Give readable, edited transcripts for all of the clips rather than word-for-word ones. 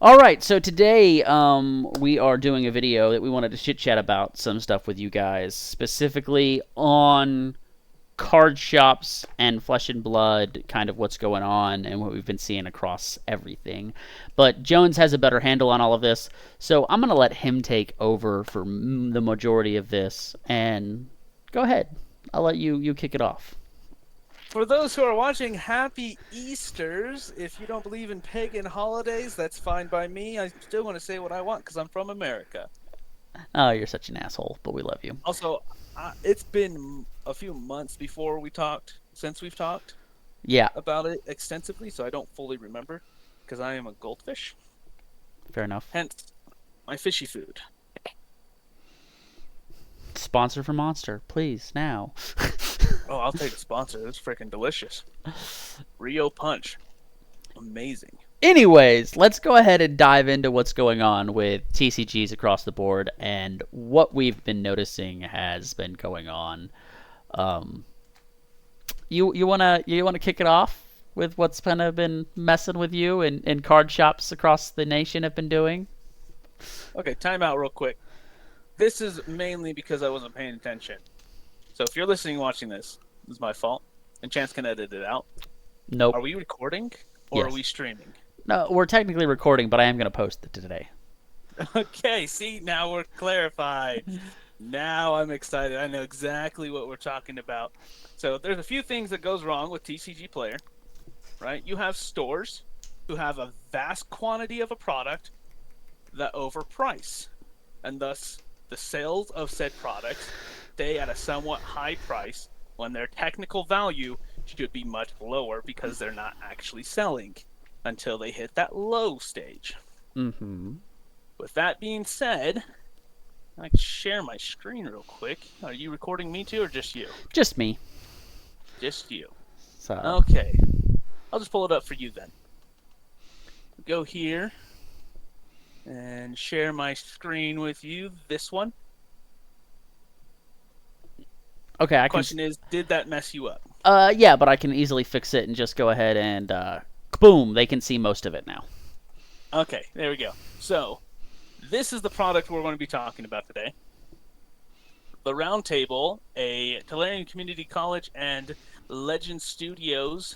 All right, so today we are doing a video that we wanted to chit chat about some stuff with you guys, specifically on card shops and Flesh and Blood, kind of what's going on and what we've been seeing across everything. But Jones has a better handle on all of this, so I'm going to let him take over for the majority of this. And go ahead, I'll let you kick it off. For those who are watching, happy Easters. If you don't believe in pagan holidays, that's fine by me. I still want to say what I want because I'm from America. Oh, you're such an asshole, but we love you. Also, it's been a few months since we've talked Yeah, about it extensively, so I don't fully remember because I am a goldfish. fair enough. Hence, my fishy food. Sponsor for Monster, please, now. Oh, I'll take a sponsor. It's freaking delicious. Rio Punch. Amazing. Anyways, let's go ahead and dive into what's going on with TCGs across the board and what we've been noticing has been going on. Um, you wanna kick it off with what's kind of been messing with you and card shops across the nation have been doing? Okay, time out real quick. This is mainly because I wasn't paying attention. So if you're listening and watching this is my fault, and Chance can edit it out. Nope. Are we recording or Yes. are we streaming? No, we're technically recording, but I am gonna post it today. Okay, see, now we're clarified. Now I'm excited. I know exactly what we're talking about. So there's a few things that goes wrong with TCG Player, right? You have stores who have a vast quantity of a product that overprice, and thus the sales of said products stay at a somewhat high price when their technical value should be much lower because they're not actually selling until they hit that low stage. Mm-hmm. With that being said, I can share my screen real quick. Are you recording me too or just you? Just me. Just you. So Okay. I'll just pull it up for you then. Go here and share my screen with you. This one. okay, I can. Question is, did that mess you up? Yeah, but I can easily fix it and just go ahead and boom, they can see most of it now. Okay, there we go. So, this is the product we're going to be talking about today. The Round Table, a Tolarian Community College and Legend Studios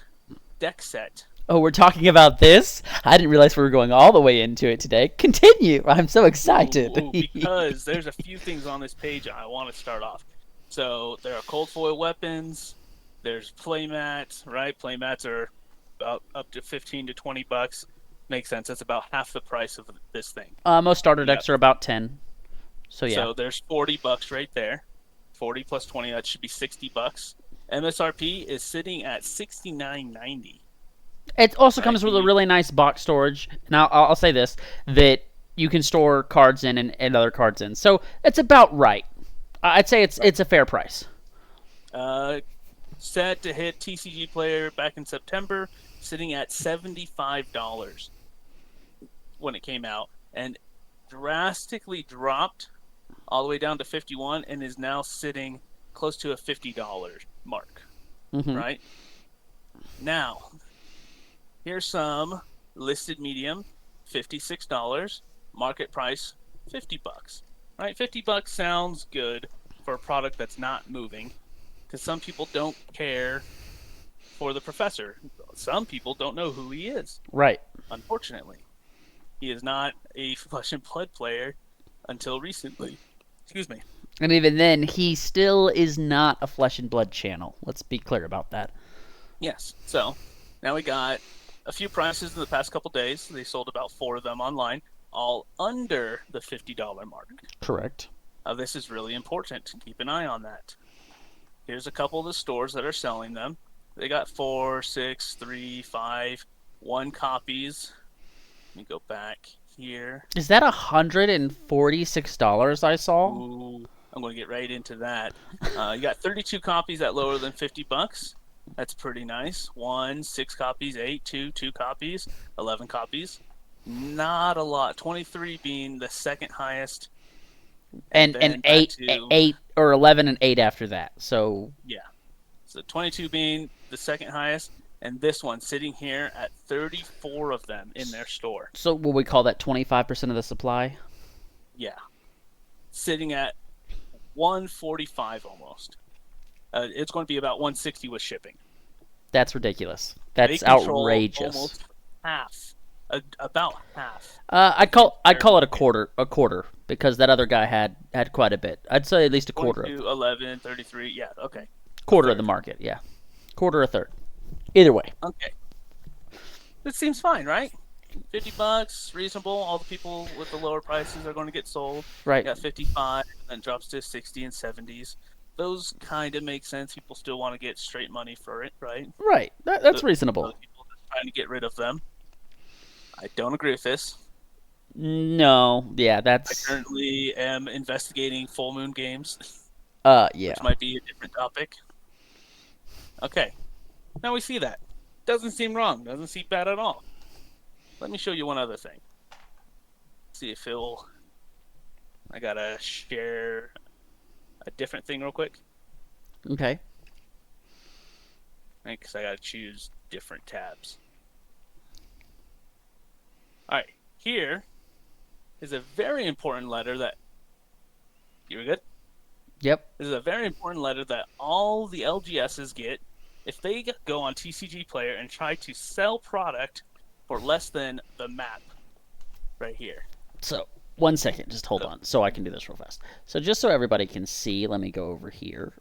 deck set. Oh, we're talking about this? I didn't realize we were going all the way into it today. Continue. I'm so excited. Because there's a few things on this page I want to start off. So, there are cold foil weapons, there's playmats, right? Playmats are about up to 15 to 20 bucks. Makes sense. That's about half the price of this thing. Most starter decks are about 10. So yeah. So there's 40 bucks right there. 40 plus 20, that should be 60 bucks. MSRP is sitting at $69.90. It also comes with a really nice box storage. Now, I'll say this, that you can store cards in and other cards in. So it's about right. I'd say it's a fair price. Set to hit TCG Player back in September, sitting at $75 when it came out, and drastically dropped all the way down to 51 and is now sitting close to a $50 mark. Mm-hmm. Right? Now, here's some listed medium, $56, market price $50. Right? $50 sounds good for a product that's not moving, because some people don't care for the professor. Some people don't know who he is. Right. Unfortunately, he is not a Flesh and Blood player until recently. Excuse me. And even then, he still is not a Flesh and Blood channel. Let's be clear about that. Yes. So now we got a few prices in the past couple days. They sold about 4 of them online, all under the $50 mark. Correct. This is really important. Keep an eye on that. Here's a couple of the stores that are selling them. They got 4, 6, 3, 5, 1 copies. Let me go back here. Is that $146 I saw? Ooh, I'm going to get right into that. You got 32 copies at lower than $50. That's pretty nice. 1, 6 copies, 8, 2 copies, 11 copies. Not a lot. 23 being the second highest. And then eight, back to- 8 or 11 and 8 after that. So Yeah. So 22 being the second highest, and this one sitting here at 34 of them in their store. So will we call that 25% of the supply? Yeah, sitting at 145 almost. It's going to be about 160 with shipping. That's ridiculous. That's They control outrageous. almost half, about half. I'd call it a quarter, because that other guy had quite a bit. I'd say at least a quarter. 11, 33, yeah, okay. Quarter of the market, yeah. Quarter, a third. Either way. Okay. This seems fine, right? $50, reasonable. All the people with the lower prices are going to get sold. Right. You got 55, and then drops to 60 and 70s. Those kind of make sense. People still want to get straight money for it, right? Right. That's reasonable. Other people just trying to get rid of them. I don't agree with this. No. Yeah, I that's... currently am investigating full moon games, yeah. which might be a different topic. Okay. Now we see that. Doesn't seem wrong. Doesn't seem bad at all. Let me show you one other thing. See if it'll... I gotta share a different thing real quick. Okay. Because I gotta choose different tabs. Alright, here is a very important letter that... You were good? Yep. This is a very important letter that all the LGSs get if they go on TCG Player and try to sell product for less than the map right here. So, 1 second. Just hold on so I can do this real fast. So just so everybody can see, let me go over here.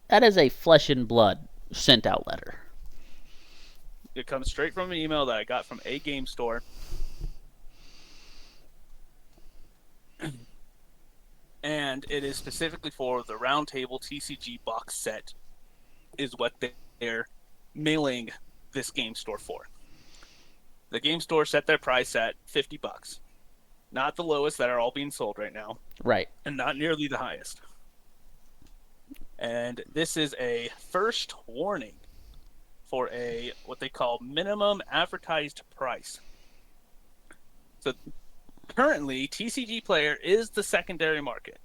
That is a Flesh and Blood sent out letter. It comes straight from an email that I got from a game store. And it is specifically for the Roundtable TCG box set is what they're mailing this game store for. The game store set their price at $50. Not the lowest that are all being sold right now. Right. And not nearly the highest. And this is a first warning for a what they call minimum advertised price. So currently, TCG Player is the secondary market.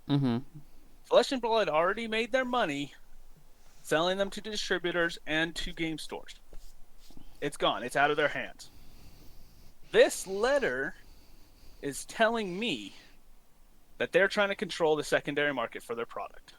Mm-hmm. Flesh and Blood already made their money selling them to distributors and to game stores. It's gone. It's out of their hands. This letter is telling me that they're trying to control the secondary market for their product.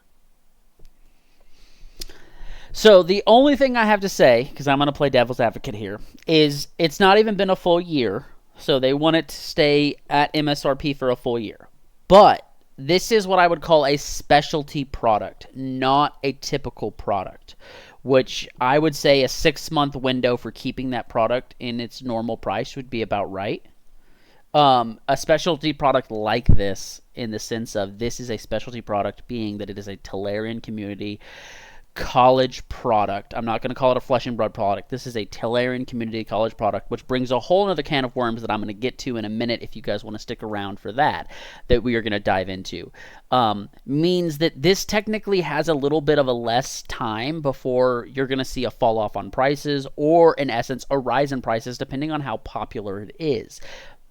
So the only thing I have to say, because I'm going to play devil's advocate here, is it's not even been a full year, so they want it to stay at MSRP for a full year. But this is what I would call a specialty product, not a typical product, which I would say a 6-month window for keeping that product in its normal price would be about right. A specialty product like this, in the sense of this is a specialty product, being that it is a Tolarian community college product. I'm not going to call it a Flesh and Blood product. This is a Tolarian community college product, which brings a whole other can of worms that I'm going to get to in a minute if you guys want to stick around for that we are going to dive into. Means that this technically has a little bit of a less time before you're going to see a fall off on prices, or in essence a rise in prices depending on how popular it is.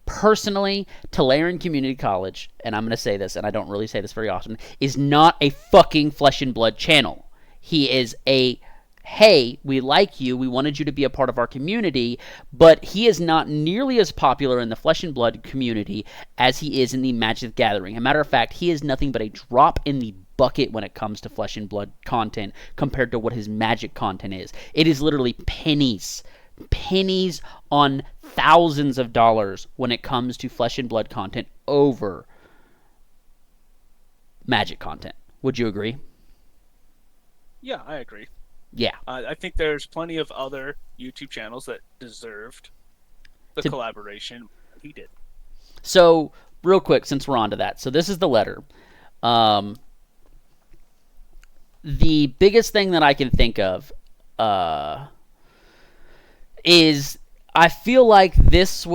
Personally, Tolarian Community College, and I'm going to say this, and I don't really say this very often, is not a fucking Flesh and Blood channel. He is a, hey, we like you, we wanted you to be a part of our community, but he is not nearly as popular in the Flesh and Blood community as he is in the Magic the Gathering. As a matter of fact, he is nothing but a drop in the bucket when it comes to Flesh and Blood content compared to what his Magic content is. It is literally pennies on thousands of dollars when it comes to Flesh and Blood content over Magic content. Would you agree? Yeah, I agree. Yeah. I think there's plenty of other YouTube channels that deserved the collaboration he did. So, real quick, since we're on to that. So, this is the letter. The biggest thing that I can think of is I feel like this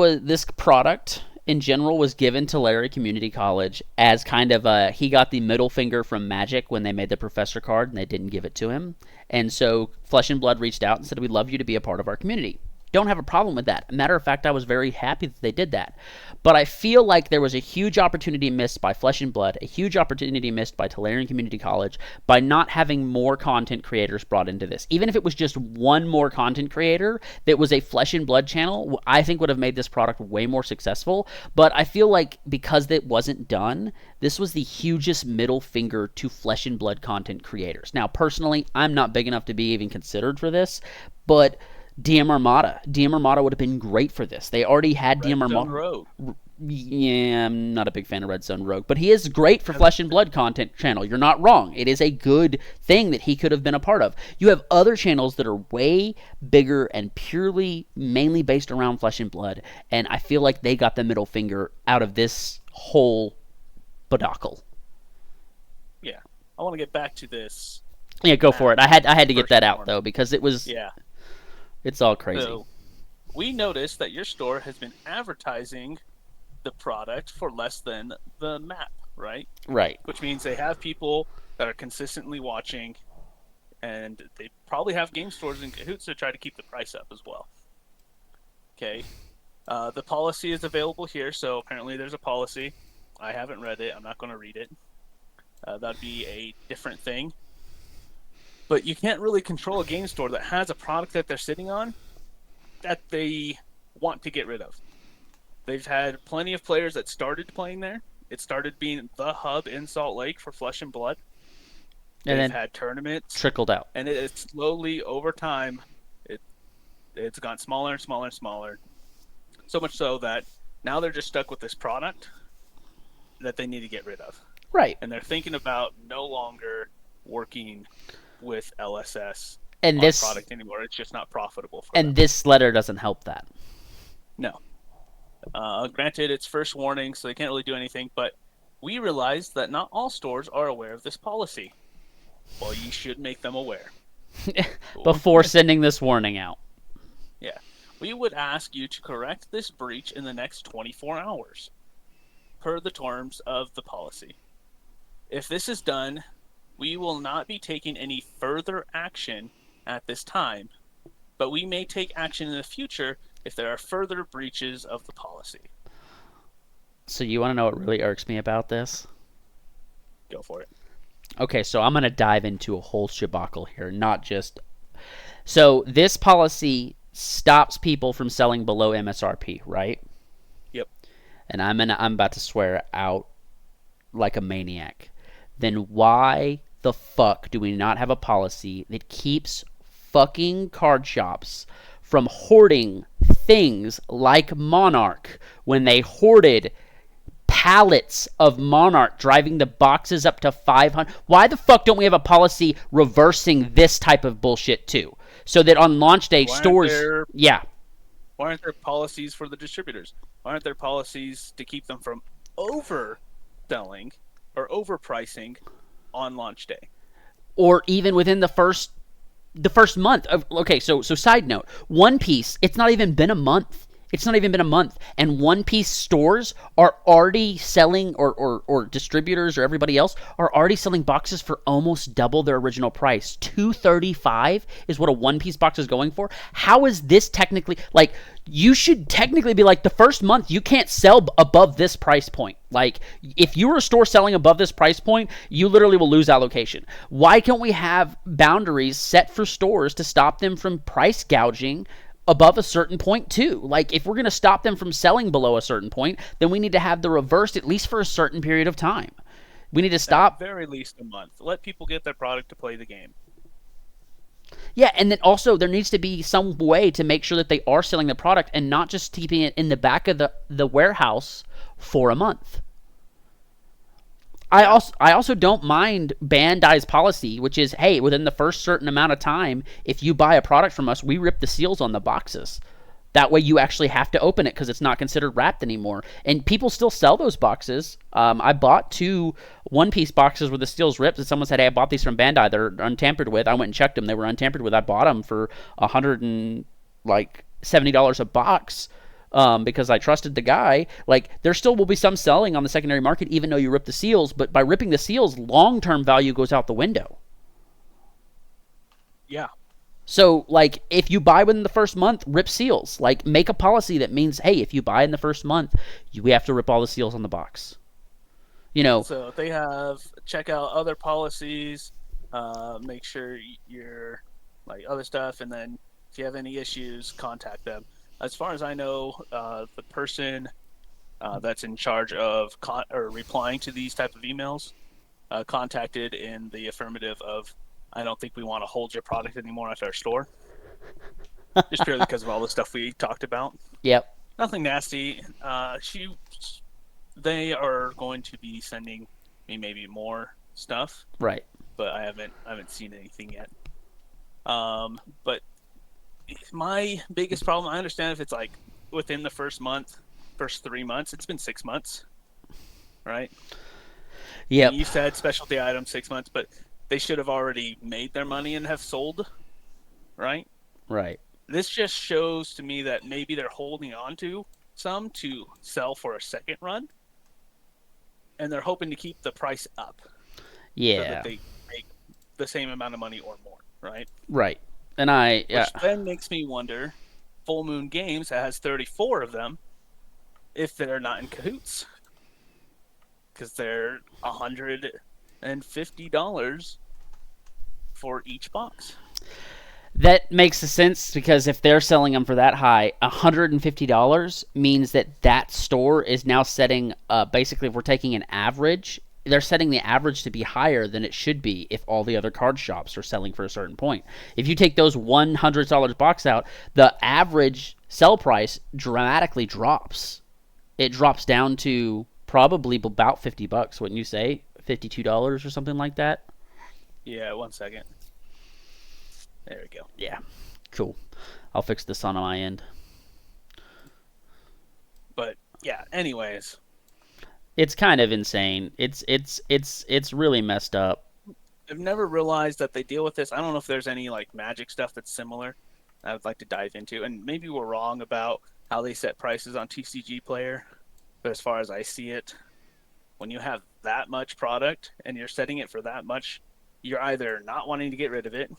product in general was given to Larry Community College as kind of he got the middle finger from Magic when they made the professor card and they didn't give it to him. And so Flesh and Blood reached out and said, we'd love you to be a part of our community. Don't have a problem with that. Matter of fact, I was very happy that they did that. But I feel like there was a huge opportunity missed by Flesh and Blood, a huge opportunity missed by Tolarian Community College by not having more content creators brought into this. Even if it was just one more content creator that was a Flesh and Blood channel, I think would have made this product way more successful. But I feel like because it wasn't done, this was the hugest middle finger to Flesh and Blood content creators. Now, personally, I'm not big enough to be even considered for this, but DM Armada would have been great for this. They already had DM Armada. Rogue. Yeah, I'm not a big fan of Red Zone Rogue, but he is great for Flesh and Blood content channel. You're not wrong. It is a good thing that he could have been a part of. You have other channels that are way bigger and purely, mainly based around Flesh and Blood, and I feel like they got the middle finger out of this whole debacle. Yeah, I want to get back to this. Yeah, go for it. I had to get that out though because it was. Yeah. It's all crazy. So, we noticed that your store has been advertising the product for less than the map, right? Right. Which means they have people that are consistently watching, and they probably have game stores in cahoots to try to keep the price up as well. Okay. The policy is available here, so apparently there's a policy. I haven't read it. I'm not going to read it. That'd be a different thing. But you can't really control a game store that has a product that they're sitting on that they want to get rid of. They've had plenty of players that started playing there. It started being the hub in Salt Lake for Flesh and Blood. And They've then had tournaments. Trickled out. And it's slowly, over time, it's gone smaller and smaller and smaller. So much so that now they're just stuck with this product that they need to get rid of. Right. And they're thinking about no longer working with LSS and on this product anymore. It's just not profitable for and them. This letter doesn't help that. No. Granted, it's first warning, so they can't really do anything, but we realized that not all stores are aware of this policy. Well, you should make them aware. Before sending this warning out. Yeah. We would ask you to correct this breach in the next 24 hours, per the terms of the policy. If this is done, we will not be taking any further action at this time, but we may take action in the future if there are further breaches of the policy. So you want to know what really irks me about this? Go for it. Okay, so I'm going to dive into a whole shabacle here, not just... So this policy stops people from selling below MSRP, right? Yep. And I'm about to swear out like a maniac. Then why the fuck do we not have a policy that keeps fucking card shops from hoarding things like Monarch when they hoarded pallets of Monarch, driving the boxes up to 500? Why the fuck don't we have a policy reversing this type of bullshit too? So that on launch day, stores... Yeah. Why aren't there policies for the distributors? Why aren't there policies to keep them from overselling or overpricing on launch day? Or even within the first month. Okay, so side note, One Piece, it's not even been a month. It's not even been a month, and One Piece stores are already selling, or distributors or everybody else are already selling boxes for almost double their original price. $235 is what a One Piece box is going for. How is this technically, like, you should technically be like, the first month you can't sell above this price point. Like, if you were a store selling above this price point, you literally will lose allocation. Why can't we have boundaries set for stores to stop them from price gouging above a certain point too? Like, if we're going to stop them from selling below a certain point, then we need to have the reversed at least for a certain period of time. We need to stop. At very least a month. Let people get their product to play the game. Yeah, and then also there needs to be some way to make sure that they are selling the product and not just keeping it in the back of the warehouse for a month. I also don't mind Bandai's policy, which is, hey, within the first certain amount of time, if you buy a product from us, we rip the seals on the boxes. That way you actually have to open it because it's not considered wrapped anymore. And people still sell those boxes. I bought 2 One Piece boxes with the seals ripped, and someone said, hey, I bought these from Bandai. They're untampered with. I went and checked them. They were untampered with. I bought them for $170 a box. Because I trusted the guy. Like, there still will be some selling on the secondary market even though you rip the seals, but by ripping the seals, long-term value goes out the window. Yeah. So, like, if you buy within the first month, rip seals. Like, make a policy that means, hey, if you buy in the first month, we have to rip all the seals on the box. You know, So they have check out other policies, make sure you're like other stuff, and then if you have any issues, contact them. As far as I know, the person that's in charge of or replying to these type of emails contacted in the affirmative of, I don't think we want to hold your product anymore at our store, just purely because of all the stuff we talked about. yep, Nothing nasty. They are going to be sending me maybe more stuff, right. but I haven't seen anything yet. But my biggest problem, I understand if it's like within the first 3 months. It's been 6 months, right? Yep, You said specialty items 6 months, but they should have already made their money and have sold, right? right. This just shows to me that maybe they're holding on to some to sell for a second run, and they're hoping to keep the price up so Yeah, that they make the same amount of money or more, right? right. And I, yeah, Which then makes me wonder, Full Moon Games has 34 of them, if they're not in cahoots, because they're $150 for each box. that makes sense because if they're selling them for that high, $150 means that that store is now setting, basically, if we're taking an average, they're setting the average to be higher than it should be if all the other card shops are selling for a certain point. If you take those $100 box out, the average sell price dramatically drops. It drops down to probably about $50, wouldn't you say? $52 or something like that. Yeah, 1 second. There we go. Yeah, cool. I'll fix this on my end. But yeah, anyways, It's kind of insane. It's really messed up. I've never realized that they deal with this. I don't know if there's any like magic stuff that's similar I would like to dive into. And maybe we're wrong about how they set prices on TCG Player. But as far as I see it, when you have that much product and you're setting it for that much, you're either not wanting to get rid of it,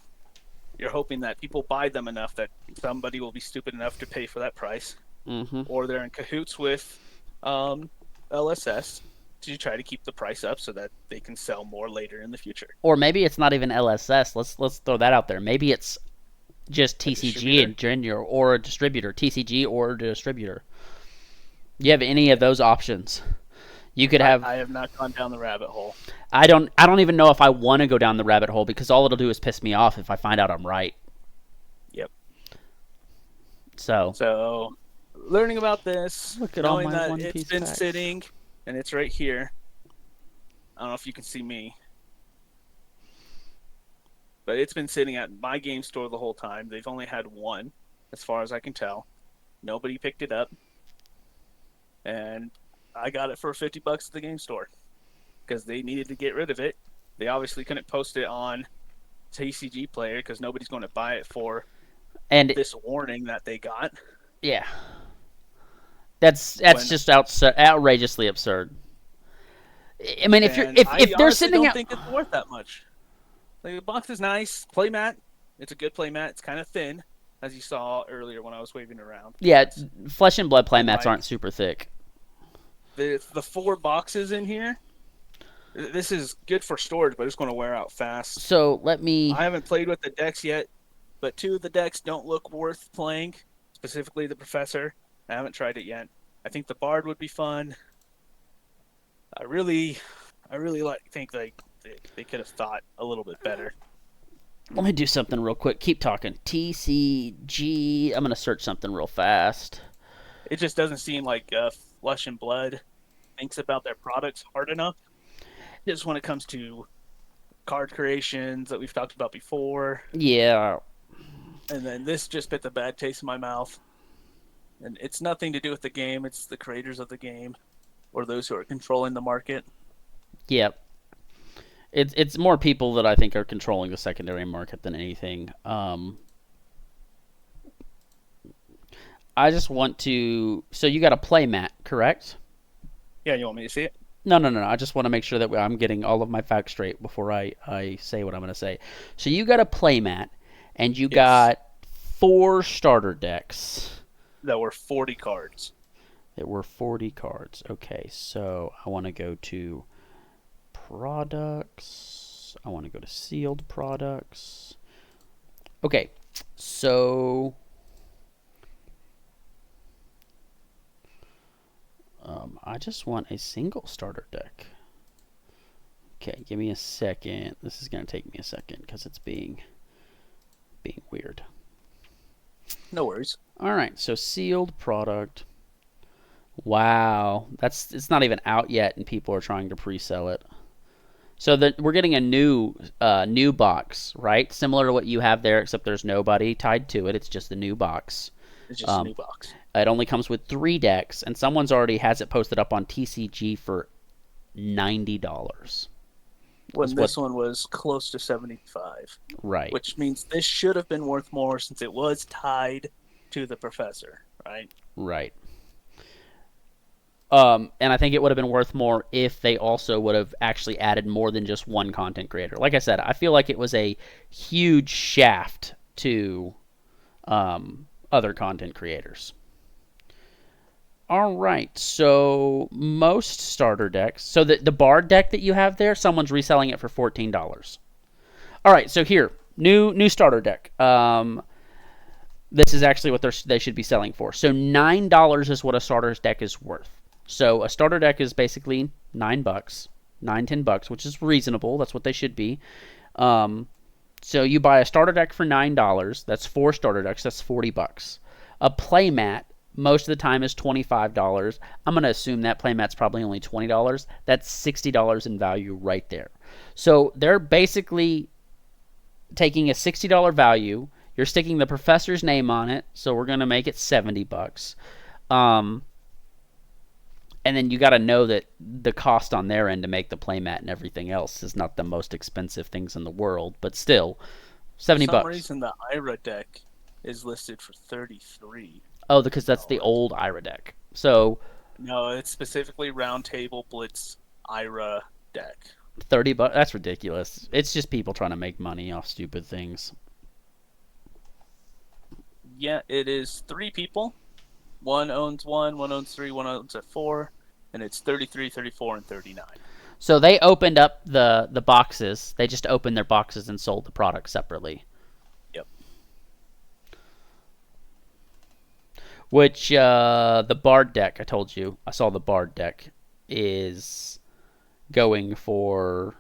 you're hoping that people buy them enough that somebody will be stupid enough to pay for that price, Mm-hmm. or they're in cahoots with LSS to try to keep the price up so that they can sell more later in the future. Or maybe it's not even LSS. Let's throw that out there. Maybe it's just TCG in general, or a distributor. TCG or a distributor. You have any of those options. You could have. I have not gone down the rabbit hole. I don't even know if I want to go down the rabbit hole because all it'll do is piss me off if I find out I'm right. Yep. So So, learning about this, look at all knowing my that One it's Piece been packs. sitting and it's right here. I don't know if you can see me, but it's been sitting at my game store the whole time. They've only had one, as far as I can tell. Nobody picked it up, and I got it for $50 at the game store because they needed to get rid of it. They obviously couldn't post it on TCG Player because nobody's going to buy it for And this warning that they got. yeah, that's When- just outrageously absurd. I mean, if And if I if they're honestly sending don't out, think it's worth that much. Like, the box is nice, playmat. It's a good playmat. It's kind of thin, as you saw earlier when I was waving around. yeah, flesh and blood playmats Right. aren't super thick. The 4 boxes in here. This is good for storage, but it's going to wear out fast. So let me. I haven't played with the decks yet, but 2 of the decks don't look worth playing. Specifically, the Professor. I haven't tried it yet. I think the Bard would be fun. I really think they could have thought a little bit better. Let me do something real quick. Keep talking. TCG. I'm gonna search something real fast. It just doesn't seem like Flesh and Blood thinks about their products hard enough. Just when it comes to card creations that we've talked about before, Yeah, and then this just bit the bad taste in my mouth. And it's nothing to do with the game; it's the creators of the game, or those who are controlling the market. yep. It's more people that I think are controlling the secondary market than anything. I just want to. So you got a play mat, correct? Yeah, you want me to see it? No. I just want to make sure that I'm getting all of my facts straight before I say what I'm going to say. So you got a play mat, and you Yes. got 4 starter decks. That were 40 cards. There were 40 cards. Okay, so I want to go to products. I want to go to sealed products. Okay, so I just want a single starter deck. Okay, give me a second. This is going to take me a second because it's being weird. No worries. All right, so sealed product. Wow, it's not even out yet, and people are trying to pre-sell it. So we're getting a new box, right? Similar to what you have there, except there's nobody tied to it. It's just a new box. It's just a Um, new box. it only comes with 3 decks, and someone's already has it posted up on TCG for $90. When Is what this one was close to 75, right, which means this should have been worth more since it was tied to the professor, right? right. And I think it would have been worth more if they also would have actually added more than just one content creator. Like I said, I feel like it was a huge shaft to other content creators. All right, so most starter decks. So the Bard deck that you have there, someone's reselling it for $14. All right, so here, new starter deck. This is actually what they should be selling for. So $9 is what a starter deck is worth. So a starter deck is basically $9, $10, which is reasonable. That's what they should be. So you buy a starter deck for $9. That's 4 starter decks. That's $40. A playmat most of the time is $25. I'm going to assume that playmat's probably only $20. That's $60 in value right there. So they're basically taking a $60 value. You're sticking the professor's name on it, so we're going to make it $70. And then you got to know that the cost on their end to make the playmat and everything else is not the most expensive things in the world, but still, For 70 some bucks. reason, the Ira deck is listed for 33. Oh, because that's the old Ira deck. So No, it's specifically Round Table Blitz Ira deck. $30, that's ridiculous. It's just people trying to make money off stupid things. Yeah, it is 3 people. One owns 1, one owns 3, one owns a 4, and it's 33, 34, and 39. So they opened up the boxes. They just opened their boxes and sold the product separately. Yep. Which the Bard deck, I told you, I saw the Bard deck is going for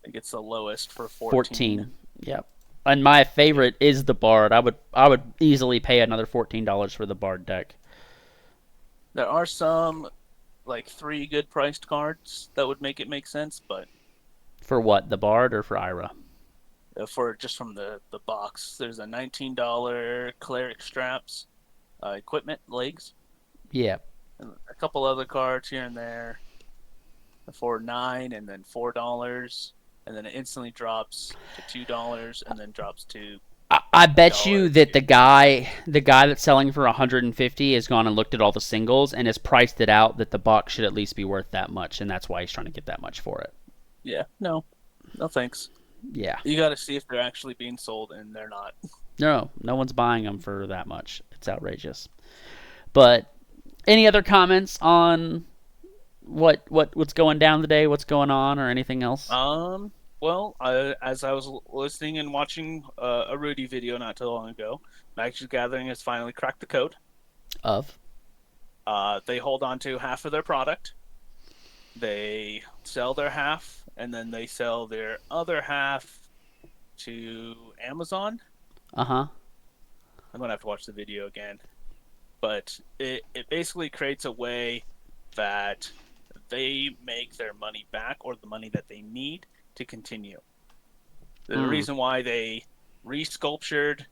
I think it's the lowest for 14. Yep. And my favorite is the Bard. I would easily pay another $14 for the Bard deck. There are some like 3 good priced cards that would make it make sense, but For what? The Bard or for Ira? for just from the box, there's a $19 cleric straps, equipment legs, Yeah. and a couple other cards here and there for $9 and then $4, and then it instantly drops to $2 and then drops to I bet you that $1. the guy that's selling for 150 has gone and looked at all the singles and has priced it out that the box should at least be worth that much, and that's why he's trying to get that much for it. Yeah, no thanks. Yeah. You got to see if they're actually being sold, and they're not. No one's buying them for that much. It's outrageous. But any other comments on what's going down today, what's going on, or anything else? Well, as I was listening and watching a Rudy video not too long ago, Magic the Gathering has finally cracked the code. Of They hold on to half of their product. They sell their half, and then they sell their other half to Amazon. uh-huh. I'm gonna have to watch the video again, but it basically creates a way that they make their money back, or the money that they need to continue. The reason why they resculptured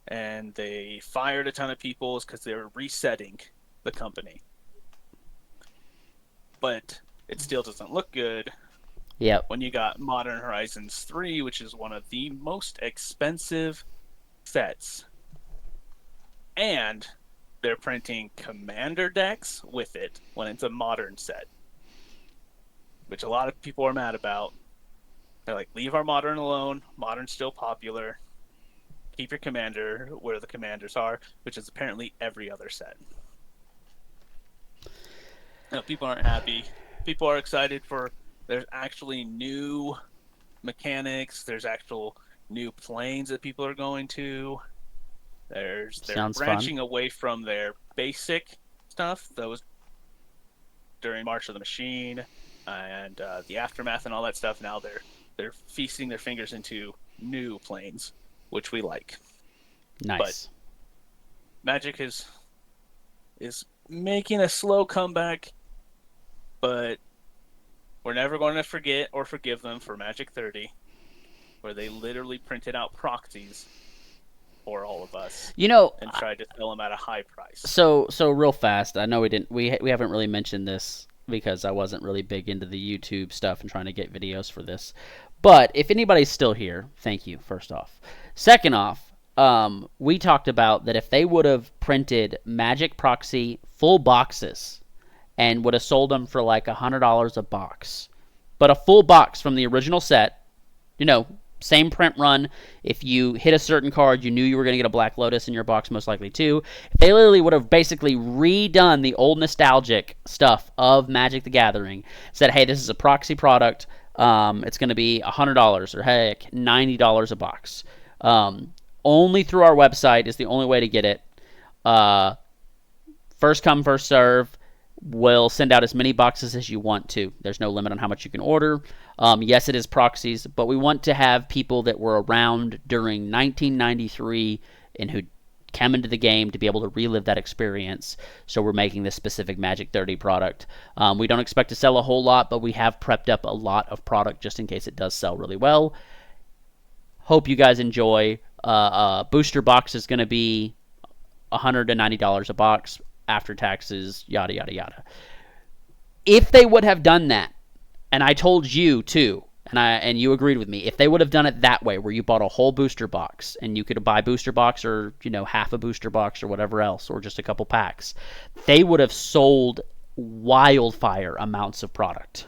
and they fired a ton of people is because they were resetting the company. But it still doesn't look good Yep. when you got Modern Horizons 3, which is one of the most expensive sets. And they're printing Commander decks with it when it's a modern set, which a lot of people are mad about. They're like, leave our Modern alone. Modern's still popular. keep your commander where the commanders are, which is apparently every other set. Now, people aren't happy. People are excited for there's actually new mechanics. There's actual new planes that people are going to. They're Sounds fun. branching away from their basic stuff that was during March of the Machine and the Aftermath and all that stuff. Now they're feasting their fingers into new planes, which we like. But Nice. Magic is making a slow comeback, but we're never going to forget or forgive them for Magic 30, where they literally printed out proxies for all of us You know, and tried to sell them at a high price. so real fast. I know we haven't really mentioned this because I wasn't really big into the YouTube stuff and trying to get videos for this. But if anybody's still here, thank you. First off, second off, we talked about that if they would have printed Magic Proxy full boxes and would have sold them for like $100 a box, but a full box from the original set, same print run. If you hit a certain card, you knew you were going to get a Black Lotus in your box, most likely too. If they literally would have basically redone the old nostalgic stuff of Magic the Gathering, said, hey, this is a proxy product, it's going to be $100 or heck, $90 a box. Only through our website is the only way to get it. First come, first serve. We'll send out as many boxes as you want to. There's no limit on how much you can order. Yes, it is proxies, but we want to have people that were around during 1993 and who came into the game to be able to relive that experience. So we're making this specific Magic 30 product. We don't expect to sell a whole lot, but we have prepped up a lot of product just in case it does sell really well. Hope you guys enjoy. Booster box is going to be $190 a box after taxes, yada, yada, yada. If they would have done that, and I told you too, and you agreed with me, if they would have done it that way, where you bought a whole booster box, and you could buy booster box or, half a booster box or whatever else, or just a couple packs, they would have sold wildfire amounts of product.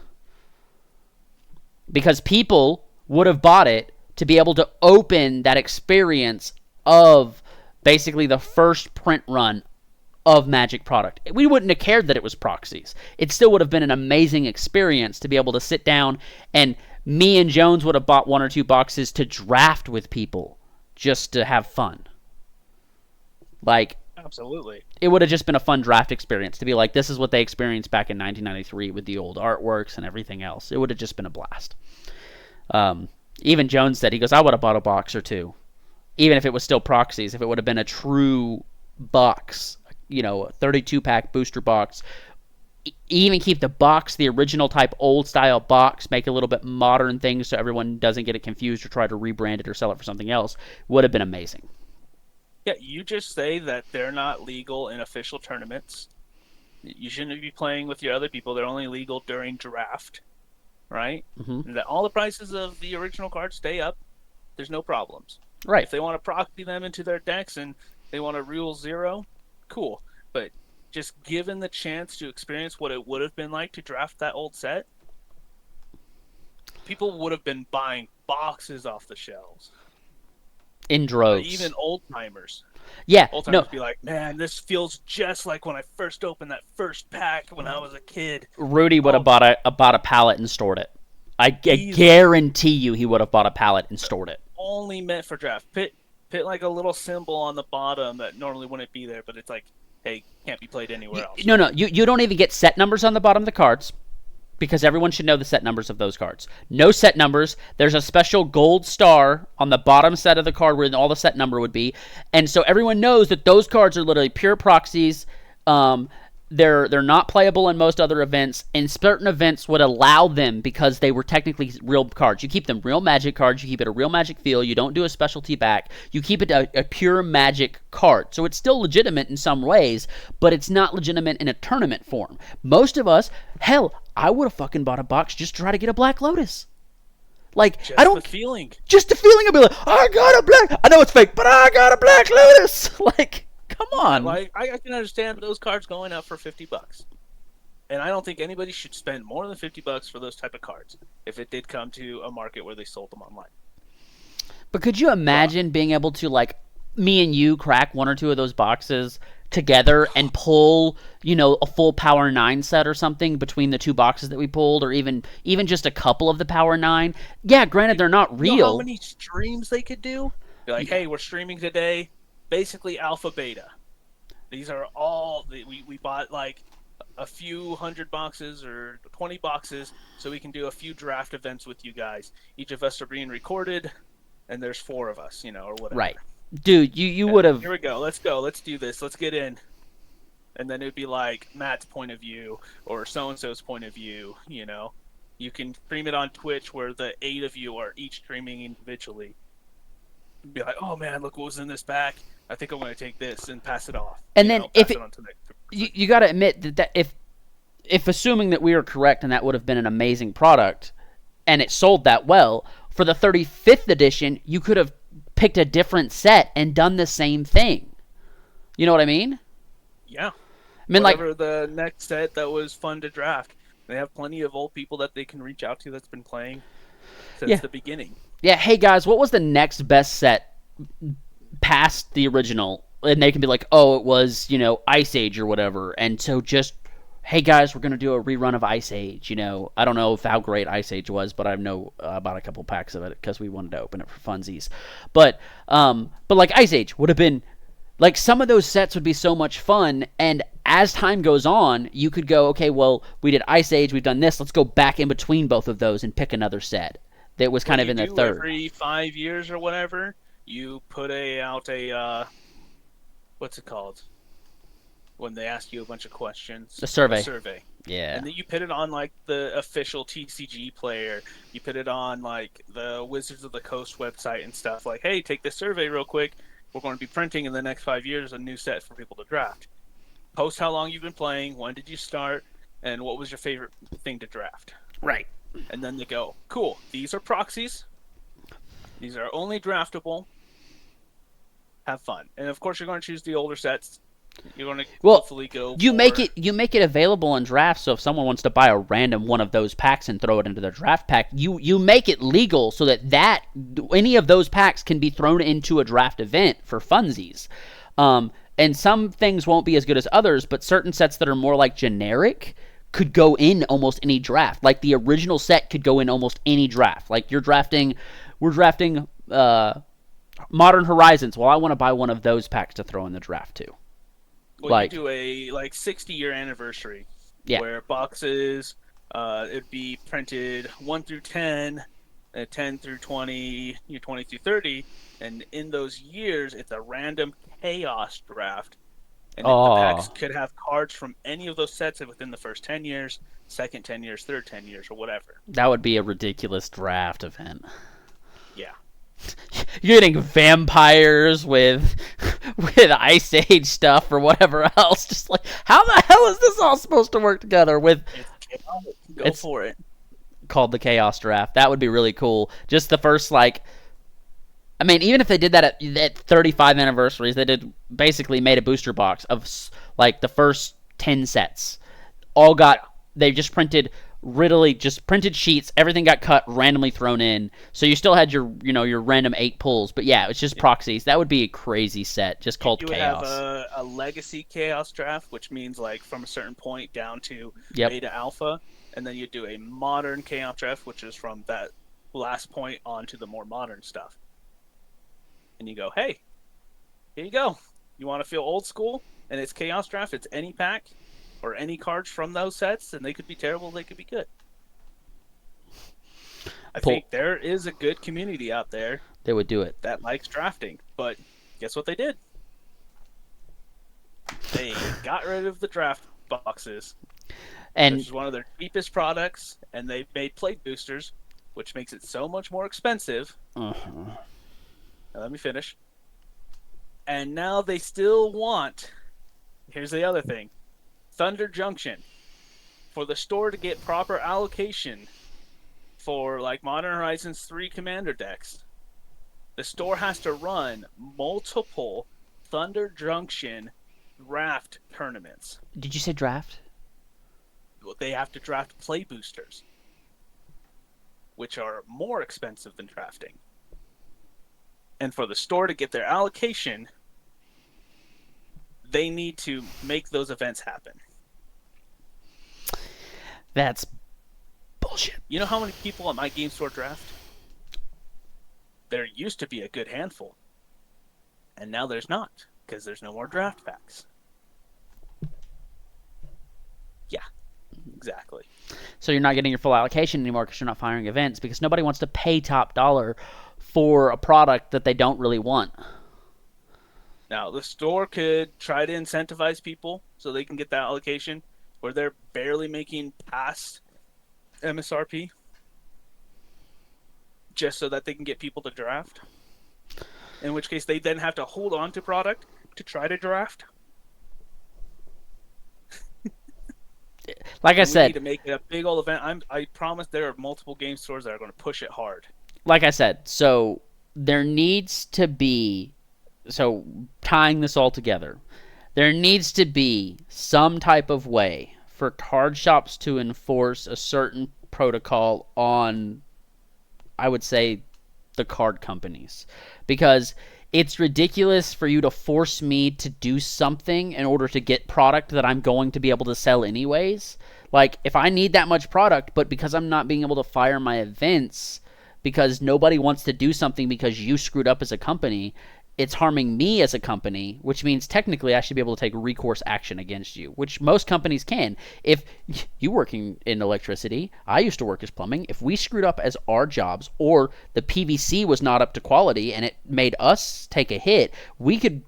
Because people would have bought it to be able to open that experience of basically the first print run of Magic product. We wouldn't have cared that it was proxies. It still would have been an amazing experience to be able to sit down, and me and Jones would have bought 1 or 2 boxes to draft with people just to have fun. Like, absolutely, it would have just been a fun draft experience to be like, this is what they experienced back in 1993 with the old artworks and everything else. It would have just been a blast. Even Jones said, he goes, I would have bought a box or 2, even if it was still proxies, if it would have been a true box, a 32-pack booster box. Even keep the box the original type old style box, make a little bit modern things so everyone doesn't get it confused or try to rebrand it or sell it for something else, would have been amazing. Yeah, you just say that they're not legal in official tournaments. You shouldn't be playing with your other people. They're only legal during draft, right? Mm-hmm. That all the prices of the original cards stay up. There's no problems. Right. If they want to proxy them into their decks and they want to rule 0, cool. But just given the chance to experience what it would have been like to draft that old set, people would have been buying boxes off the shelves. In droves. Even old timers. Yeah. Old timers be like, man, this feels just like when I first opened that first pack when I was a kid. Rudy would have bought a pallet and stored it. I guarantee you he would have bought a pallet and stored it. Only meant for draft. Put like a little symbol on the bottom that normally wouldn't be there, but it's like, hey, can't be played anywhere else. No, you don't even get set numbers on the bottom of the cards, because everyone should know the set numbers of those cards. No set numbers. There's a special gold star on the bottom set of the card where all the set number would be, and so everyone knows that those cards are literally pure proxies. They're not playable in most other events, and certain events would allow them because they were technically real cards. You keep them real Magic cards, you keep it a real Magic feel, you don't do a specialty back, you keep it a pure Magic card. So it's still legitimate in some ways, but it's not legitimate in a tournament form. Most of us, hell, I would have fucking bought a box just to try to get a Black Lotus. Like, just I don't... the feeling. Just the feeling of being like, I got a Black... I know it's fake, but I got a Black Lotus! Like... Come on. Like, I can understand those cards going up for $50. And I don't think anybody should spend more than $50 for those type of cards if it did come to a market where they sold them online. But could you Well, imagine being able to, like, me and you crack one or two of those boxes together and pull, a full Power 9 set or something between the two boxes that we pulled, or even just a couple of the Power 9? Yeah, granted they're not you know how real. many streams they could do? Be like, Yeah. hey, we're streaming today, basically alpha beta. These are all we bought like a few hundred boxes or 20 boxes so we can do a few draft events with you guys. Each of us are being recorded, and there's 4 of us, or whatever. Right. Dude, you would And have. here we go. Let's go. Let's do this. Let's get in. And then it would be like Matt's point of view or so and so's point of view. You can stream it on Twitch where the 8 of you are each streaming individually. Be like, oh man, look what was in this pack. I think I'm going to take this and pass it off. And then Pass it on to the next. you got to admit that if assuming that we are correct and that would have been an amazing product and it sold that well, for the 35th edition, you could have picked a different set and done the same thing. You know what I mean? Yeah. I mean, Whatever the next set that was fun to draft. They have plenty of old people that they can reach out to that's been playing since the beginning. Yeah, hey guys, what was the next best set past the original? And they can be like, oh, it was, Ice Age or whatever. And so just, hey guys, we're going to do a rerun of Ice Age. I don't know how great Ice Age was, but I know about a couple packs of it because we wanted to open it for funsies. But like Ice Age would have been, like, some of those sets would be so much fun, and as time goes on, you could go, okay, well, we did Ice Age, we've done this, let's go back in between both of those and pick another set that was kind of in the third. Every 5 years or whatever, you put out a what's it called? When they ask you a bunch of questions. A survey. A survey. Yeah. And then you put it on like the official TCG player. You put it on like the Wizards of the Coast website and stuff. Like, hey, take this survey real quick. We're going to be printing in the next 5 years a new set for people to draft. Post how long you've been playing, when did you start, and what was your favorite thing to draft. Right. And then they go, cool, these are proxies. These are only draftable. Have fun. And of course you're going to choose the older sets. You're going to hopefully go you make it available in draft, so if someone wants to buy a random one of those packs and throw it into their draft pack, you make it legal so that any of those packs can be thrown into a draft event for funsies. And some things won't be as good as others, but certain sets that are more like generic could go in almost any draft. Like the original set could go in almost any draft. Like we're drafting Modern Horizons. Well, I want to buy one of those packs to throw in the draft too. Well, you do a 60-year anniversary, where boxes it'd be printed 1 through 10, 10 through 20, 20 through 30, and in those years it's a random chaos draft, and the packs could have cards from any of those sets within the first 10 years, second 10 years, third 10 years, or whatever. That would be a ridiculous draft event. Yeah. You're getting vampires with Ice Age stuff or whatever else. Just like, how the hell is this all supposed to work together? Go for it. Called the Chaos Draft. That would be really cool. Just the first, I mean, even if they did that at 35 anniversaries, basically made a booster box of the first 10 sets. They just printed printed sheets, everything got cut, randomly thrown in. So you still had your random 8 pulls, but yeah, it's just proxies. That would be a crazy set, just called Chaos. You would have a legacy Chaos draft, which means from a certain point down to beta alpha, and then you do a modern Chaos draft, which is from that last point on to the more modern stuff. And you go, hey, here you go. You want to feel old school? And it's Chaos draft, it's any pack or any cards from those sets, and they could be terrible, they could be good. I think there is a good community out there. They would do it. That likes drafting, but guess what they did? They got rid of the draft boxes, which is one of their cheapest products, and they made plate boosters, which makes it so much more expensive. Now, let me finish. And now they still want, here's the other thing, Thunder Junction. For the store to get proper allocation for Modern Horizons 3 Commander decks, the store has to run multiple Thunder Junction draft tournaments. Did you say draft? They have to draft play boosters, which are more expensive than drafting. And for the store to get their allocation, they need to make those events happen. That's bullshit. You know how many people at my game store draft? There used to be a good handful. And now there's not, because there's no more draft packs. Yeah, exactly. So you're not getting your full allocation anymore because you're not firing events, because nobody wants to pay top dollar for a product that they don't really want. Now, the store could try to incentivize people so they can get that allocation where they're barely making past MSRP just so that they can get people to draft. In which case, they then have to hold on to product to try to draft. Like I said, we need to make it a big old event. I promise there are multiple game stores that are going to push it hard. Like I said, so there needs to be, so tying this all together, there needs to be some type of way for card shops to enforce a certain protocol on, I would say, the card companies. Because it's ridiculous for you to force me to do something in order to get product that I'm going to be able to sell anyways. Like, if I need that much product, but because I'm not being able to fire my events because nobody wants to do something because you screwed up as a company, it's harming me as a company, which means technically I should be able to take recourse action against you, which most companies can. If you working in electricity, I used to work as plumbing. If we screwed up as our jobs, or the PVC was not up to quality and it made us take a hit, we could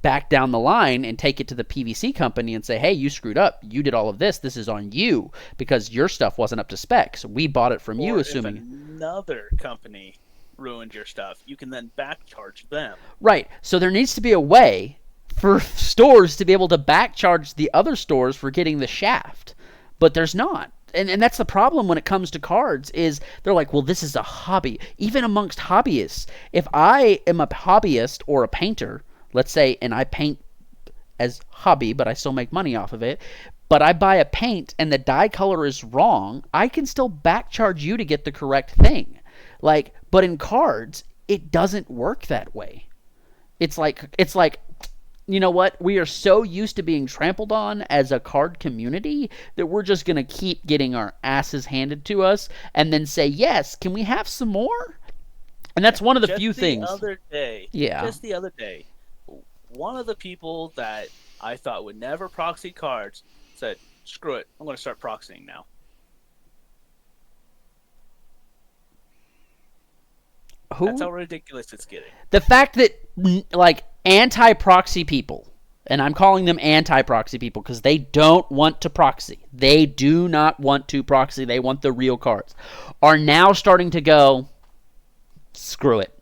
back down the line and take it to the PVC company and say, hey, you screwed up. You did all of this. This is on you because your stuff wasn't up to specs. We bought it from you, assuming. If another company ruined your stuff, you can then back charge them. Right. So there needs to be a way for stores to be able to back charge the other stores for getting the shaft. But there's not. And that's the problem when it comes to cards, is they're like, well, this is a hobby. Even amongst hobbyists, if I am a hobbyist or a painter, let's say, and I paint as hobby, but I still make money off of it, but I buy a paint and the dye color is wrong, I can still back charge you to get the correct thing. Like, but in cards, it doesn't work that way. It's like, you know what? We are so used to being trampled on as a card community that we're just going to keep getting our asses handed to us and then say, yes, can we have some more? And that's one of the few things. Just the other day, one of the people that I thought would never proxy cards said, screw it, I'm going to start proxying now. Who? That's how ridiculous it's getting. The fact that, like, anti-proxy people, and I'm calling them anti-proxy people because they don't want to proxy. They do not want to proxy. They want the real cards. Are now starting to go, screw it.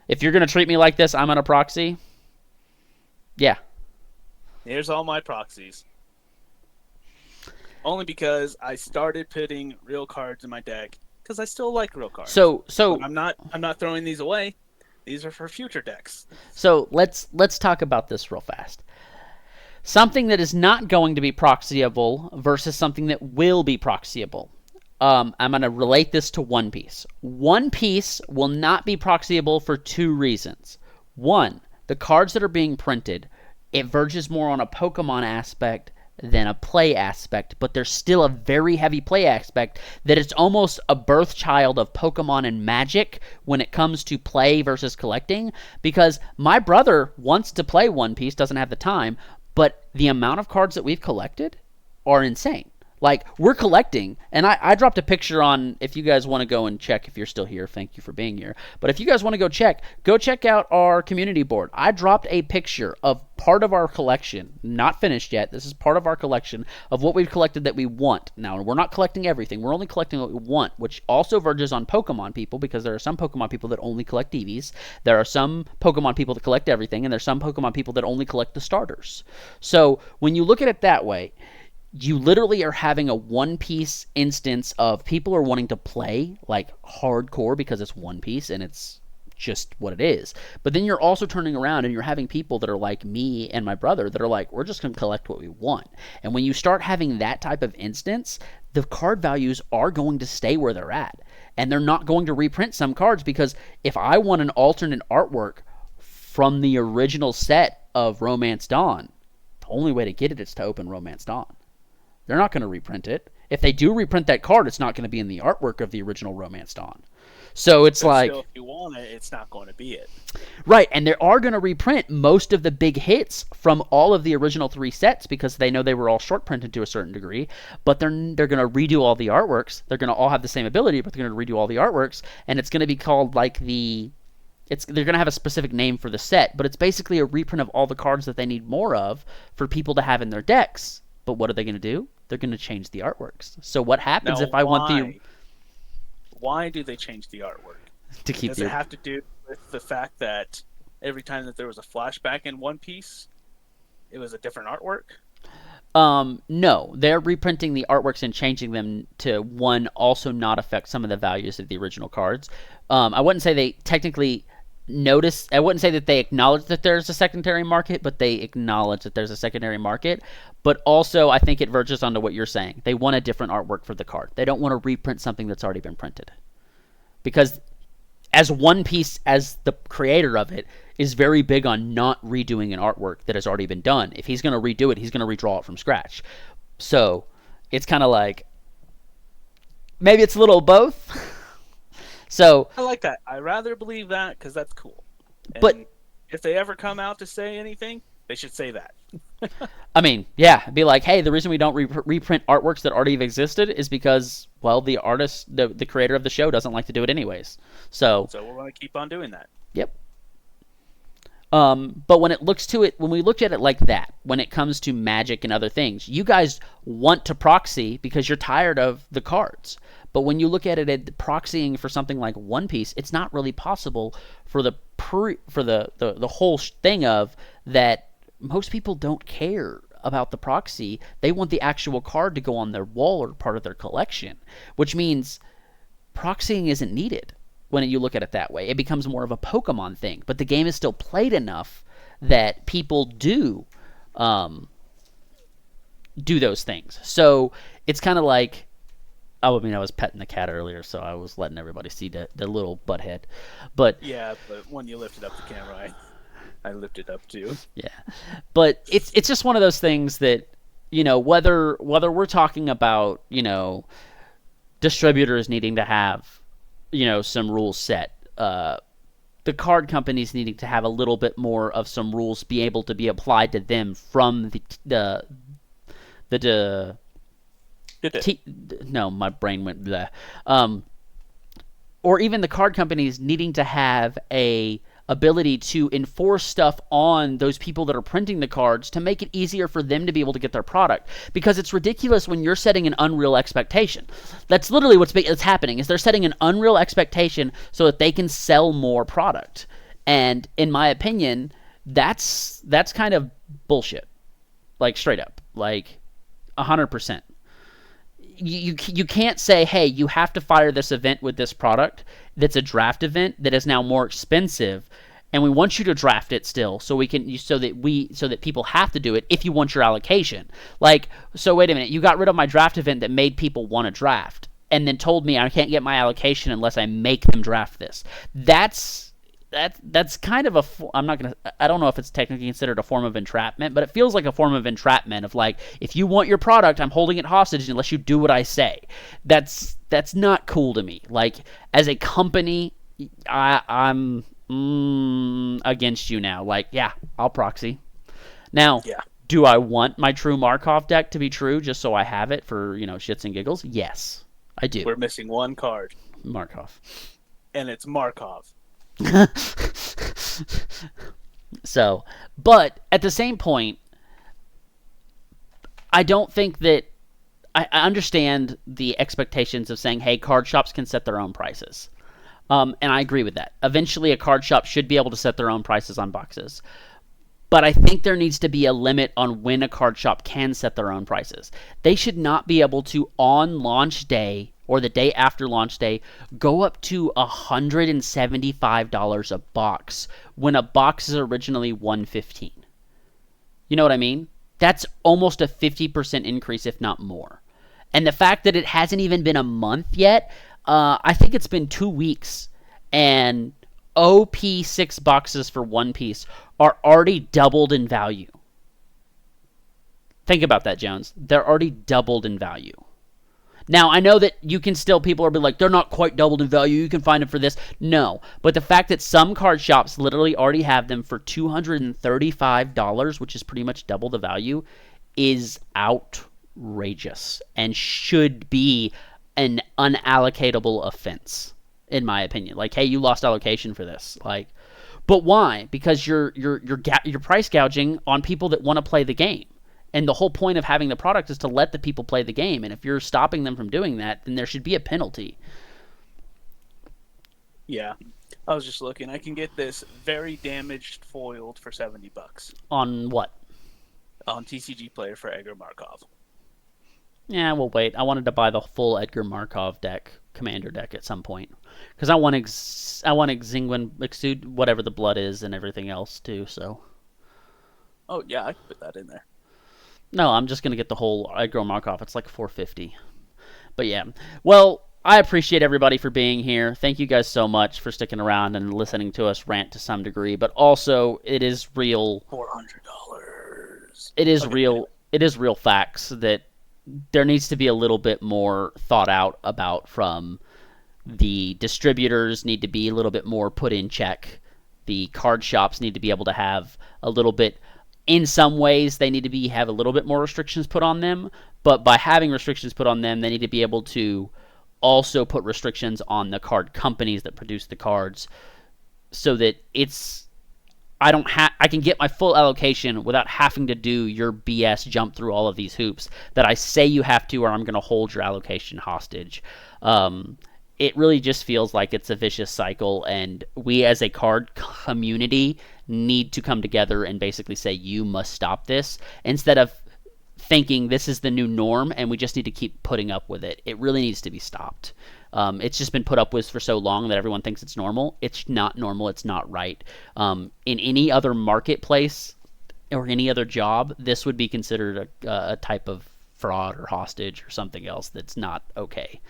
If you're going to treat me like this, I'm going to proxy. Yeah. Here's all my proxies. Only because I started putting real cards in my deck because I still like real cards. So I'm not throwing these away. These are for future decks. So let's talk about this real fast. Something that is not going to be proxyable versus something that will be proxyable. I'm going to relate this to One Piece. One Piece will not be proxyable for two reasons. One, the cards that are being printed, it verges more on a Pokemon aspect than a play aspect, but there's still a very heavy play aspect that it's almost a birth child of Pokemon and Magic when it comes to play versus collecting, because my brother wants to play One Piece, doesn't have the time, but the amount of cards that we've collected are insane. Like, we're collecting, and I dropped a picture on, if you guys want to go and check, if you're still here, thank you for being here, but if you guys want to go check out our community board. I dropped a picture of part of our collection, not finished yet, this is part of our collection, of what we've collected that we want. Now, we're not collecting everything, we're only collecting what we want, which also verges on Pokemon people, because there are some Pokemon people that only collect EVs, there are some Pokemon people that collect everything, and there's some Pokemon people that only collect the starters. So, when you look at it that way, you literally are having a One Piece instance of people are wanting to play like hardcore because it's One Piece and it's just what it is. But then you're also turning around and you're having people that are like me and my brother that are like, we're just going to collect what we want. And when you start having that type of instance, the card values are going to stay where they're at. And they're not going to reprint some cards because if I want an alternate artwork from the original set of Romance Dawn, the only way to get it is to open Romance Dawn. They're not going to reprint it. If they do reprint that card, it's not going to be in the artwork of the original Romance Dawn. So it's But like... still, if you want it, it's not going to be it. Right, and they are going to reprint most of the big hits from all of the original 3 sets because they know they were all short printed to a certain degree, but they're going to redo all the artworks. They're going to all have the same ability, but they're going to redo all the artworks, and it's going to be called like they're going to have a specific name for the set, but it's basically a reprint of all the cards that they need more of for people to have in their decks. But what are they going to do? They're going to change the artworks. So what happens if I want the... Why do they change the artwork? To keep Does it have to do with the fact that every time that there was a flashback in One Piece, it was a different artwork? No, they're reprinting the artworks and changing them to, one, also not affect some of the values of the original cards. I wouldn't say they technically notice... I wouldn't say that they acknowledge that there's a secondary market, but they acknowledge that there's a secondary market. But also, I think it verges onto what you're saying. They want a different artwork for the card. They don't want to reprint something that's already been printed. Because as One Piece, as the creator of it, is very big on not redoing an artwork that has already been done. If he's going to redo it, he's going to redraw it from scratch. So, it's kind of like... maybe it's a little both. So I like that. I rather believe that because that's cool. And but if they ever come out to say anything, they should say that. I mean, yeah, be like, hey, the reason we don't reprint artworks that already have existed is because, well, the artist, the creator of the show doesn't like to do it anyways. So we're going to keep on doing that. Yep. But when we look at it like that, when it comes to Magic and other things, you guys want to proxy because you're tired of the cards. But when you look at it at proxying for something like One Piece, it's not really possible for the whole thing of that. Most people don't care about the proxy. They want the actual card to go on their wall or part of their collection, which means proxying isn't needed when you look at it that way. It becomes more of a Pokemon thing, but the game is still played enough that people do those things. So it's kind of like... I mean, I was petting the cat earlier, so I was letting everybody see the little butt head. But yeah, but when you lifted up the camera, I lifted up too. Yeah, but it's just one of those things that, you know, whether we're talking about, you know, distributors needing to have, you know, some rules set, the card companies needing to have a little bit more of some rules be able to be applied to them from no, my brain went bleh. Or even the card companies needing to have a ability to enforce stuff on those people that are printing the cards to make it easier for them to be able to get their product. Because it's ridiculous when you're setting an unreal expectation. That's literally what's happening, is they're setting an unreal expectation so that they can sell more product. And in my opinion, that's kind of bullshit. Like, straight up. Like, 100%. You can't say, hey, you have to fire this event with this product that's a draft event that is now more expensive, and we want you to draft it still so that people have to do it if you want your allocation. Like, so wait a minute, you got rid of my draft event that made people want to draft, and then told me I can't get my allocation unless I make them draft this. That's kind of I don't know if it's technically considered a form of entrapment, but it feels like a form of entrapment of like, if you want your product, I'm holding it hostage unless you do what I say. That's not cool to me. Like, as a company, I'm against you now. Like, yeah, I'll proxy. Now, yeah. Do I want my true Markov deck to be true just so I have it for, you know, shits and giggles? Yes, I do. We're missing one card. Markov. And it's Markov. So, but at the same point, I don't think that I understand the expectations of saying, hey, card shops can set their own prices. And I agree with that. Eventually, a card shop should be able to set their own prices on boxes. But I think there needs to be a limit on when a card shop can set their own prices. They should not be able to, on launch day or the day after launch day, go up to $175 a box when a box is originally $115. You know what I mean? That's almost a 50% increase, if not more. And the fact that it hasn't even been a month yet, I think it's been 2 weeks, and OP 6 boxes for One Piece are already doubled in value. Think about that, Jones. They're already doubled in value. Now, I know that you can still, people are be like, they're not quite doubled in value. You can find them for this. No. But the fact that some card shops literally already have them for $235, which is pretty much double the value, is outrageous and should be an unallocatable offense, in my opinion. Like, hey, you lost allocation for this. Like, but why? Because you're price gouging on people that want to play the game. And the whole point of having the product is to let the people play the game. And if you're stopping them from doing that, then there should be a penalty. Yeah. I was just looking. I can get this very damaged foiled for $70. On what? On TCG Player for Edgar Markov. Yeah, we'll wait. I wanted to buy the full Edgar Markov deck, Commander deck, at some point. Because I want Extinguin, Exude, whatever the blood is, and everything else, too, so. Oh, yeah, I can put that in there. No, I'm just going to get the whole Edgar Markov. It's like $450. But yeah. Well, I appreciate everybody for being here. Thank you guys so much for sticking around and listening to us rant to some degree. But also, it is real. $400. It is real. It is real facts that there needs to be a little bit more thought out about from the distributors. Need to be a little bit more put in check. The card shops need to be able to have a little bit. In some ways, they need to have a little bit more restrictions put on them, but by having restrictions put on them, they need to be able to also put restrictions on the card companies that produce the cards, so that I can get my full allocation without having to do your BS jump through all of these hoops that I say you have to, or I'm going to hold your allocation hostage. It really just feels like it's a vicious cycle, and we as a card community need to come together and basically say, you must stop this, instead of thinking this is the new norm and we just need to keep putting up with it. It really needs to be stopped. It's just been put up with for so long that everyone thinks it's normal. It's not normal. It's not right. In any other marketplace or any other job, this would be considered a type of fraud or hostage or something else that's not okay.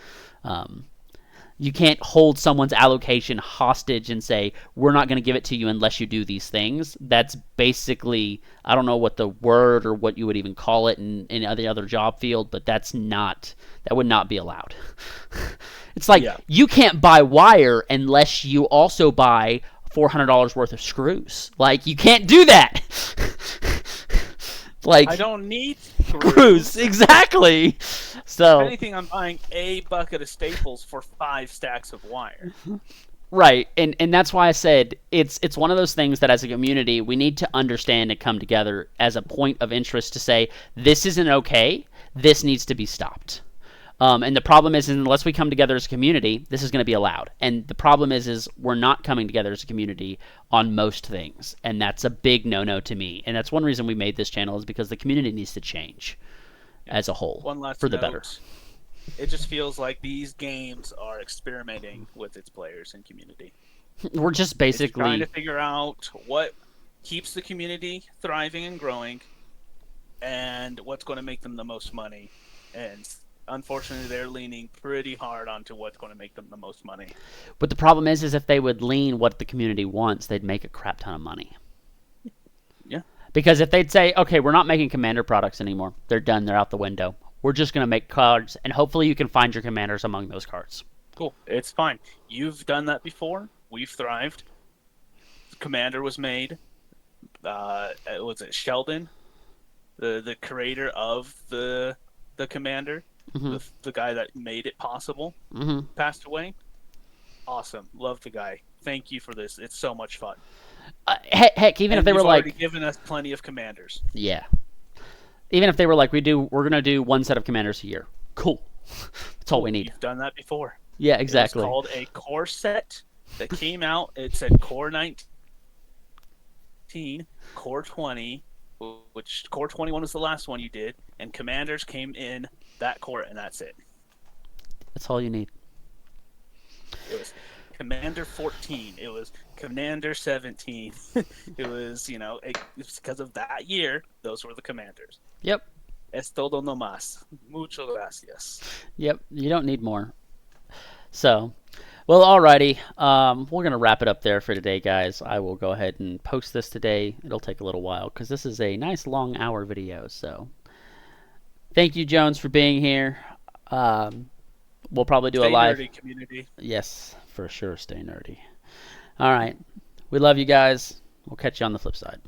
You can't hold someone's allocation hostage and say, we're not going to give it to you unless you do these things. That's basically, I don't know what the word or what you would even call it in any other job field, but that would not be allowed. It's like, You can't buy wire unless you also buy $400 worth of screws. Like, you can't do that. Like, I don't need screws. Exactly. So, if anything, I'm buying a bucket of staples for 5 stacks of wire. Right, and that's why I said it's one of those things that as a community we need to understand and come together as a point of interest to say, this isn't okay, this needs to be stopped. And the problem is, unless we come together as a community, this is going to be allowed. And the problem is we're not coming together as a community on most things. And that's a big no-no to me. And that's one reason we made this channel, is because the community needs to change as a whole. One last for the note. better. It just feels like these games are experimenting with its players and community. We're just basically it's trying to figure out what keeps the community thriving and growing and what's going to make them the most money. And unfortunately, they're leaning pretty hard onto what's going to make them the most money. But the problem is if they would lean what the community wants, they'd make a crap ton of money. Yeah. Because if they'd say, okay, we're not making commander products anymore, they're done, they're out the window. We're just going to make cards, and hopefully you can find your commanders among those cards. Cool. It's fine. You've done that before. We've thrived. Commander was made. Was it Sheldon? The creator of the commander? Mm-hmm. The guy that made it possible, passed away. Awesome. Love the guy. Thank you for this. It's so much fun. Heck, even if they were like, already given us plenty of commanders. Yeah. Even if they were like, we're gonna do one set of commanders a year. Cool. That's all we need. You've done that before. Yeah, exactly. It's called a core set that came out. It said core 19, core 20, which core 21 was the last one you did, and commanders came in that core, and that's it. That's all you need. It was Commander 14. It was Commander 17. It was, it's because of that year, those were the commanders. Yep. Es todo no más. Muchas gracias. Yep. You don't need more. So, well, alrighty. We're gonna wrap it up there for today, guys. I will go ahead and post this today. It'll take a little while because this is a nice long hour video. So, thank you, Jones, for being here. Um, we'll probably do a Stay live. nerdy, community. Yes, for sure. Stay nerdy. All right. We love you guys. We'll catch you on the flip side.